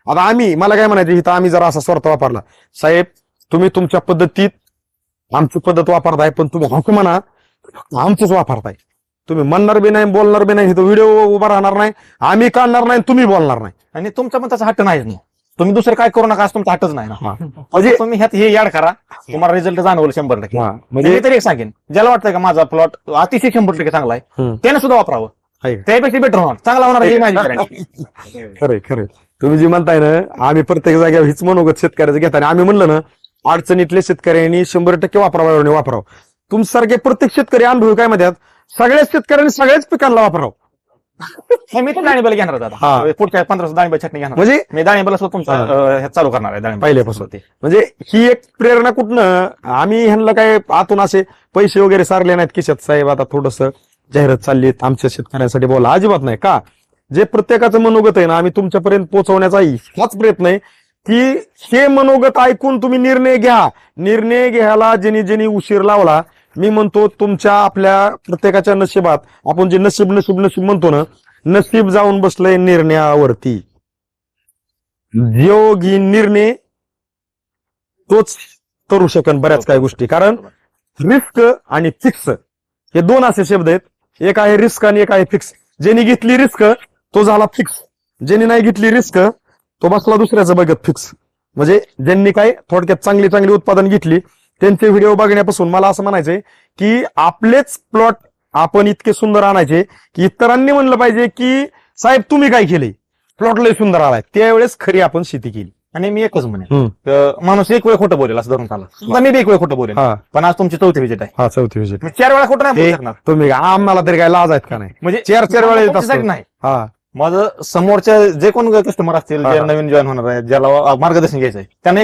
आता मला काय म्हणायचं इथं आम्ही जरा असा स्वार्थ वापरला, साहेब तुम्ही तुमच्या पद्धतीत आमची पद्धत वापरताय, पण तुम्ही हक्क म्हणा आमचंच वापरताय. तुम्ही म्हणणार बी नाही, बोलणार बी नाही, इथं व्हिडिओ उभा राहणार नाही, आम्ही काढणार नाही, तुम्ही बोलणार नाही. आणि तुमचा पण तसा हट्ट नाहीच ना. तुम्ही दुसरं काय करू नका, असं तुमचा हट्टच नाही ना. म्हणजे तुम्ही ह्यात हे याड करा, तुम्हाला रिझल्ट जाणवलं 100%. म्हणजे मी तरी एक सांगेन, ज्याला वाटतंय का माझा प्लॉट अतिशय 100% चांगला आहे, त्याने सुद्धा वापरावं. त्यापेक्षा बेटर होणार, चांगला होणार हे माझी guarantee. खरे तुम्ही जी म्हणताय ना, आम्ही प्रत्येक जागेवर हीच मनोगत शेतकऱ्याचं घेताना आम्ही म्हणलं ना, अडचणीतल्या शेतकऱ्यांनी 100% वापरावं. तुमच्यासारखे प्रत्येक शेतकरी अनुभव काय म्हणतात, सगळ्याच शेतकऱ्यांनी सगळ्याच पिकांना वापरावं. हे मी तर दाणेबल घेणार आहे आता. पुढच्या 15 दाणेबल छटणी घेणार म्हणजे मी दाणेबल तुमचा हे चालू करणार आहे दाणेबल पहिल्यापासून. म्हणजे ही एक प्रेरणा कुठनं, आम्ही ह्यांना काय आतून असे पैसे वगैरे सारले नाहीत खिशात, साहेब आता थोडस जाहिरात चालली आमच्या शेतकऱ्यांसाठी बोला, अजिबात नाही. का जे प्रत्येकाचं मनोगत आहे ना, आम्ही तुमच्यापर्यंत पोहोचवण्याचा हाच प्रयत्न आहे की हे मनोगत ऐकून तुम्ही निर्णय घ्या. निर्णय घ्यायला ज्यांनी उशीर लावला, मी म्हणतो तुमच्या आपल्या प्रत्येकाच्या नशिबात आपण जे नशीब म्हणतो ना, नशीब जाऊन बसलंय निर्णयावरती. जो घेईन निर्णय तोच करू शकेन बऱ्याच काही गोष्टी. कारण रिस्क आणि फिक्स हे दोन असे शब्द आहेत. एक आहे रिस्क आणि एक आहे फिक्स. ज्यांनी घेतली रिस्क तो झाला फिक्स, ज्यांनी नाही घेतली रिस्क तो बसला दुसऱ्याचं बघत फिक्स. म्हणजे ज्यांनी काय थोडक्यात चांगली उत्पादन घेतली त्यांचे व्हिडिओ बघण्यापासून मला असं म्हणायचंय की आपलेच प्लॉट आपण इतके सुंदर आणायचे की इतरांनी म्हणलं पाहिजे की साहेब तुम्ही काय केले, प्लॉट लय सुंदर आलाय, त्यावेळेस खरी आपण शेती केली. आणि मी एकच म्हणेन, माणूस एक वेळ खोटं बोलेल असं धरून चालला, मी बी एक वेळ खोटं बोलेल, पण आज तुमची 4थी विजिट आहे. हा 4थी विजिट. मी 4 वेळा खोटं नाही बोलू शकणार. तुम्ही आम्हाला तरी काय लाज आहेत का नाही, म्हणजे 4 वेळा येत असतो. नाही. हा माझं समोरच्या जे कोण कस्टमर असतील, जे नवीन जॉईन होणार आहे, ज्याला मार्गदर्शन घ्यायचं आहे, त्यांना